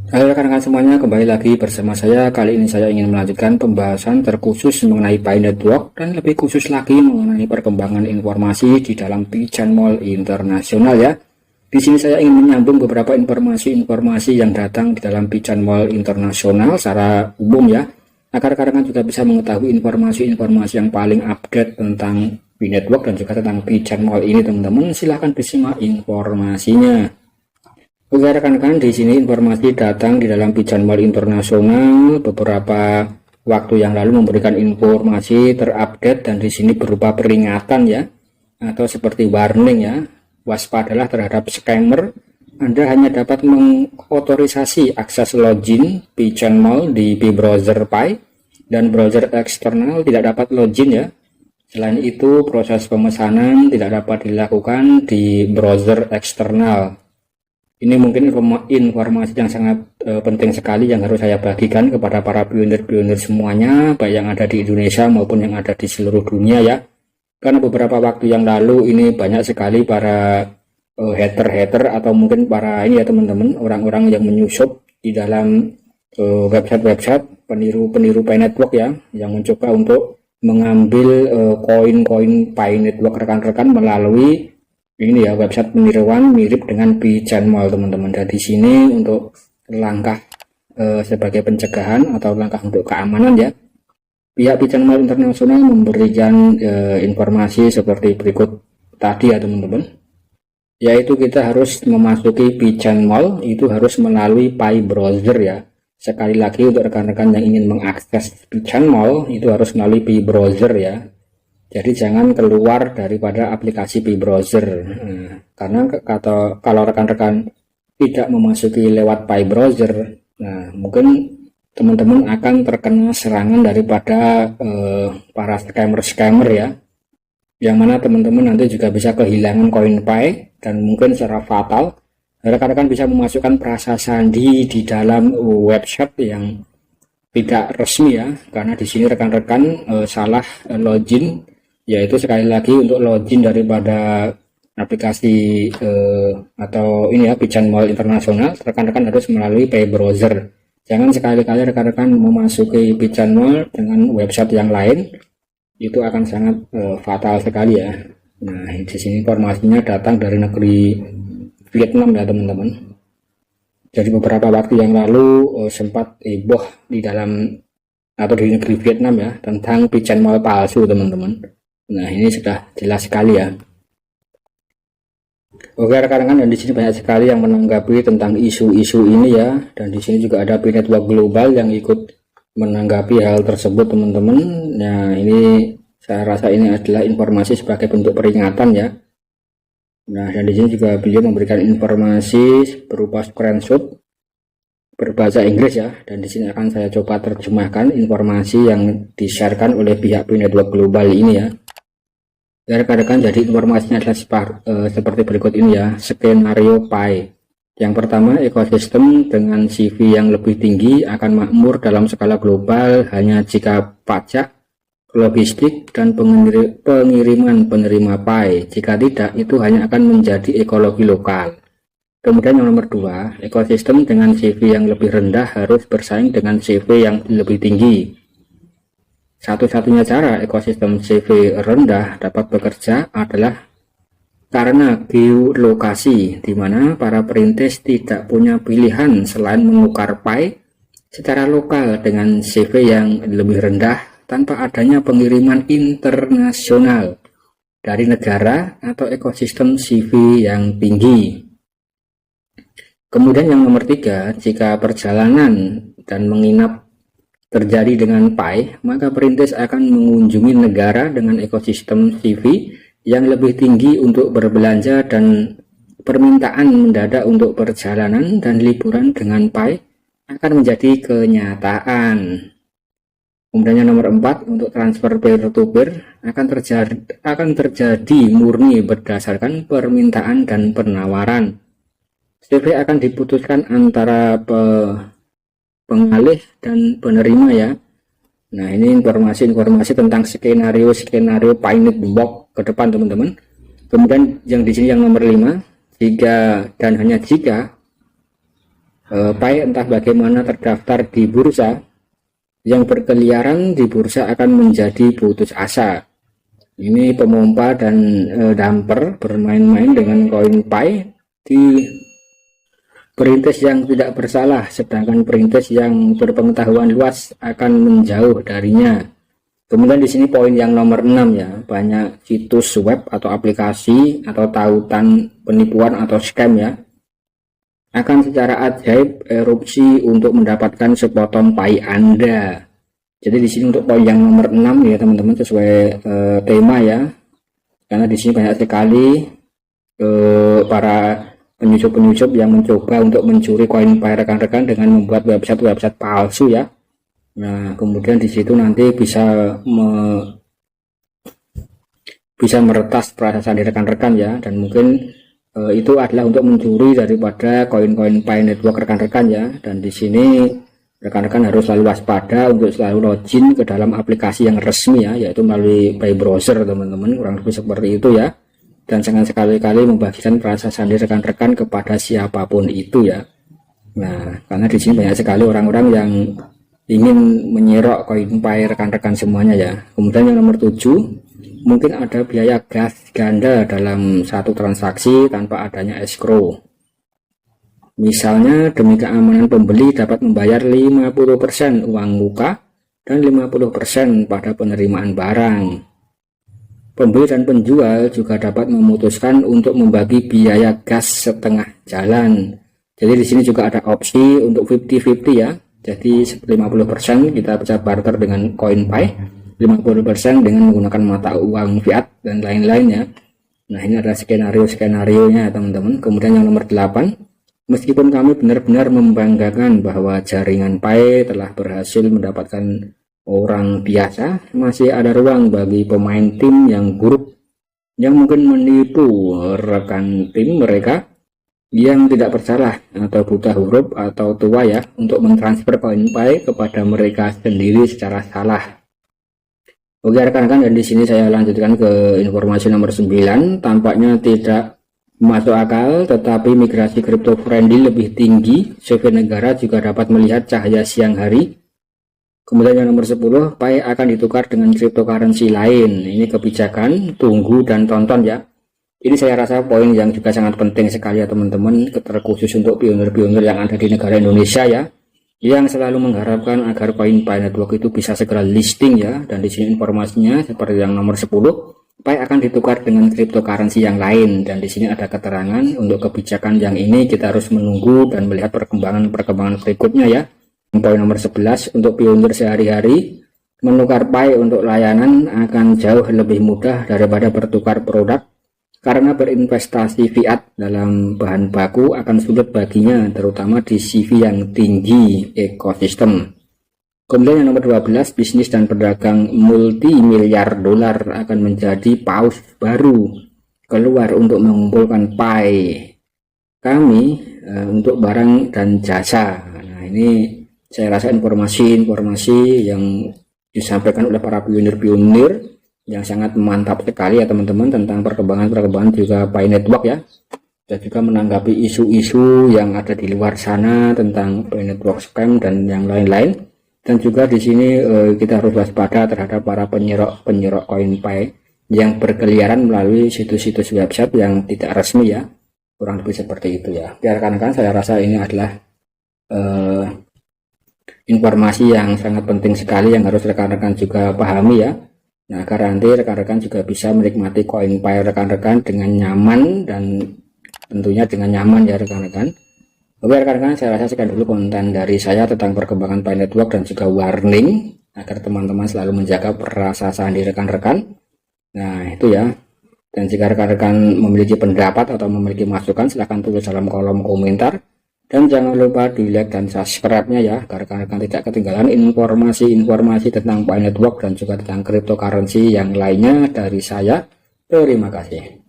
Halo rekan-rekan semuanya, kembali lagi bersama saya. Kali ini saya ingin melanjutkan pembahasan terkhusus mengenai Pi Network dan lebih khusus lagi mengenai perkembangan informasi di dalam Pigeon Mall Internasional ya. Di sini saya ingin menyambung beberapa informasi-informasi yang datang di dalam Pigeon Mall Internasional secara umum ya, agar rekan-rekan juga bisa mengetahui informasi-informasi yang paling update tentang Pi Network dan juga tentang Pigeon Mall ini teman-teman. Silahkan disimak informasinya. Oke rekan-rekan, di sini informasi datang di dalam Pigeon Mall Internasional beberapa waktu yang lalu memberikan informasi terupdate dan di sini berupa peringatan ya, atau seperti warning ya. Waspadalah terhadap scammer. Anda hanya dapat mengotorisasi akses login Pigeon Mall di browser Pi dan browser eksternal tidak dapat login ya. Selain itu, proses pemesanan tidak dapat dilakukan di browser eksternal. Ini mungkin informasi yang sangat penting sekali yang harus saya bagikan kepada para pionir-pionir semuanya, baik yang ada di Indonesia maupun yang ada di seluruh dunia ya. Karena beberapa waktu yang lalu ini banyak sekali para hater-hater atau mungkin para ini ya teman-teman, orang-orang yang menyusup di dalam website-website peniru-peniru Pi Network ya, yang mencoba untuk mengambil koin-koin Pi Network rekan-rekan melalui ini ya website peniruan mirip dengan Pigeon Mall teman-teman. Dan di sini untuk langkah sebagai pencegahan atau langkah untuk keamanan ya, pihak Pigeon Mall Internasional memberikan informasi seperti berikut tadi ya teman-teman, yaitu kita harus memasuki Pigeon Mall itu harus melalui Pi browser ya. Sekali lagi untuk rekan-rekan yang ingin mengakses Pigeon Mall itu harus melalui Pi browser ya. Jadi jangan keluar daripada aplikasi Pi browser. Karena kalau rekan-rekan tidak memasuki lewat Pi browser, nah mungkin teman-teman akan terkena serangan daripada para scammer ya, yang mana teman-teman nanti juga bisa kehilangan koin Pi dan mungkin secara fatal rekan-rekan bisa memasukkan prasasti di dalam website yang tidak resmi ya, karena di sini rekan-rekan salah login, yaitu sekali lagi untuk login daripada aplikasi atau ini ya Pigeon Mall Internasional, rekan-rekan harus melalui Pi browser. Jangan sekali-kali rekan-rekan memasuki Pigeon Mall dengan website yang lain, itu akan sangat fatal sekali ya. Nah di sini informasinya datang dari negeri Vietnam ya teman-teman. Jadi beberapa waktu yang lalu sempat heboh di dalam atau di negeri Vietnam ya tentang Pigeon Mall palsu teman-teman. Nah ini sudah jelas sekali ya. Oke rekan-rekan, dan di sini banyak sekali yang menanggapi tentang isu-isu ini ya, dan di sini juga ada Pi Network Global yang ikut menanggapi hal tersebut teman-teman. Nah ini saya rasa ini adalah informasi sebagai bentuk peringatan ya. Nah dan di sini juga beliau memberikan informasi berupa screenshot berbahasa Inggris ya, dan di sini akan saya coba terjemahkan informasi yang di-sharekan oleh pihak Pi Network Global ini ya. Ya rekan-rekan, jadi informasinya adalah seperti berikut ini ya. Skenario Pi. Yang pertama, ekosistem dengan CV yang lebih tinggi akan makmur dalam skala global hanya jika pajak, logistik, dan pengiriman penerima Pi. Jika tidak, itu hanya akan menjadi ekologi lokal. Kemudian yang nomor dua, ekosistem dengan CV yang lebih rendah harus bersaing dengan CV yang lebih tinggi. Satu-satunya cara ekosistem CV rendah dapat bekerja adalah karena geolokasi, di mana para perintis tidak punya pilihan selain menukar Pi secara lokal dengan CV yang lebih rendah tanpa adanya pengiriman internasional dari negara atau ekosistem CV yang tinggi. Kemudian yang nomor tiga, jika perjalanan dan menginap terjadi dengan Pi, maka perintis akan mengunjungi negara dengan ekosistem CV yang lebih tinggi untuk berbelanja, dan permintaan mendadak untuk perjalanan dan liburan dengan Pi akan menjadi kenyataan. Kemudian yang nomor 4, untuk transfer peer-to-peer akan terjadi murni berdasarkan permintaan dan penawaran. CV akan diputuskan antara pengalih dan penerima ya. Nah ini informasi-informasi tentang skenario Pi Network ke depan teman-teman. Kemudian yang di sini yang nomor 5, jika dan hanya jika Pi entah bagaimana terdaftar di bursa, yang berkeliaran di bursa akan menjadi putus asa. Ini pemompa dan dumper bermain-main dengan koin Pi di perintis yang tidak bersalah, sedangkan perintis yang berpengetahuan luas akan menjauh darinya. Kemudian di sini poin yang nomor 6 ya, banyak situs web atau aplikasi atau tautan penipuan atau scam ya, akan secara ajaib erupsi untuk mendapatkan sepotong Pi Anda. Jadi di sini untuk poin yang nomor 6 ya teman-teman, sesuai tema ya, karena di sini banyak sekali para penyusup-penyusup yang mencoba untuk mencuri koin Pi rekan-rekan dengan membuat website-website palsu ya. Nah, kemudian di situ nanti bisa meretas perasaan di rekan-rekan ya, dan mungkin itu adalah untuk mencuri daripada koin-koin Pi Network rekan-rekan ya. Dan di sini rekan-rekan harus selalu waspada untuk selalu login ke dalam aplikasi yang resmi ya, yaitu melalui Pi browser teman-teman, kurang lebih seperti itu ya. Dan jangan sekali-kali membagikan perasaan sandi rekan-rekan kepada siapapun itu ya. Nah, karena di sini banyak sekali orang-orang yang ingin menyerok koin Pi rekan-rekan semuanya ya. Kemudian yang nomor 7, mungkin ada biaya gas ganda dalam satu transaksi tanpa adanya escrow. Misalnya demi keamanan pembeli dapat membayar 50% uang muka dan 50% pada penerimaan barang. Pembeli dan penjual juga dapat memutuskan untuk membagi biaya gas setengah jalan. Jadi di sini juga ada opsi untuk 50-50 ya. Jadi 50% kita bisa barter dengan koin Pi, 50% dengan menggunakan mata uang fiat dan lain-lainnya. Nah, ini adalah skenario-skenarionya teman-teman. Kemudian yang nomor 8, meskipun kami benar-benar membanggakan bahwa jaringan Pi telah berhasil mendapatkan orang biasa, masih ada ruang bagi pemain tim yang buruk yang mungkin menipu rekan tim mereka yang tidak bersalah atau buta huruf atau tua ya, untuk mentransfer koin Pi kepada mereka sendiri secara salah. Oke rekan-rekan, dan di sini saya lanjutkan ke informasi nomor 9. Tampaknya tidak masuk akal, tetapi migrasi crypto friendly lebih tinggi. Survei negara juga dapat melihat cahaya siang hari. Kemudian yang nomor 10, Pi akan ditukar dengan cryptocurrency lain. Ini kebijakan, tunggu dan tonton ya. Ini saya rasa poin yang juga sangat penting sekali ya teman-teman, terkhusus untuk pionir-pionir yang ada di negara Indonesia ya, yang selalu mengharapkan agar koin Pi Network itu bisa segera listing ya. Dan di sini informasinya seperti yang nomor 10, Pi akan ditukar dengan cryptocurrency yang lain, dan di sini ada keterangan untuk kebijakan yang ini kita harus menunggu dan melihat perkembangan berikutnya ya. Poin nomor 11, untuk pionir sehari-hari, menukar Pi untuk layanan akan jauh lebih mudah daripada bertukar produk, karena berinvestasi fiat dalam bahan baku akan sulit baginya, terutama di CV yang tinggi ekosistem. Kemudian yang nomor 12, bisnis dan pedagang multi miliar dolar akan menjadi paus baru keluar untuk mengumpulkan Pi kami untuk barang dan jasa. Nah, ini saya rasa informasi yang disampaikan oleh para pionir-pionir yang sangat mantap sekali ya teman-teman, tentang perkembangan juga Pi Network ya, dan juga menanggapi isu-isu yang ada di luar sana tentang Pi Network scam dan yang lain-lain. Dan juga di sini kita harus waspada terhadap para penyerok koin Pi yang berkeliaran melalui situs-situs website yang tidak resmi ya, kurang lebih seperti itu ya. Rekan-rekan, saya rasa ini adalah informasi yang sangat penting sekali yang harus rekan-rekan juga pahami ya. Nah, agar nanti rekan-rekan juga bisa menikmati koin Pi rekan-rekan dengan nyaman, dan tentunya dengan nyaman ya rekan-rekan. Oke rekan-rekan, saya rasa sekian dulu konten dari saya tentang perkembangan Pi Network dan juga warning agar teman-teman selalu menjaga perasaan di rekan-rekan. Nah, itu ya. Dan jika rekan-rekan memiliki pendapat atau memiliki masukan, silahkan tulis dalam kolom komentar. Dan jangan lupa di like dan subscribe-nya ya, agar rekan-rekan tidak ketinggalan informasi-informasi tentang Pi Network dan juga tentang cryptocurrency yang lainnya dari saya. Terima kasih.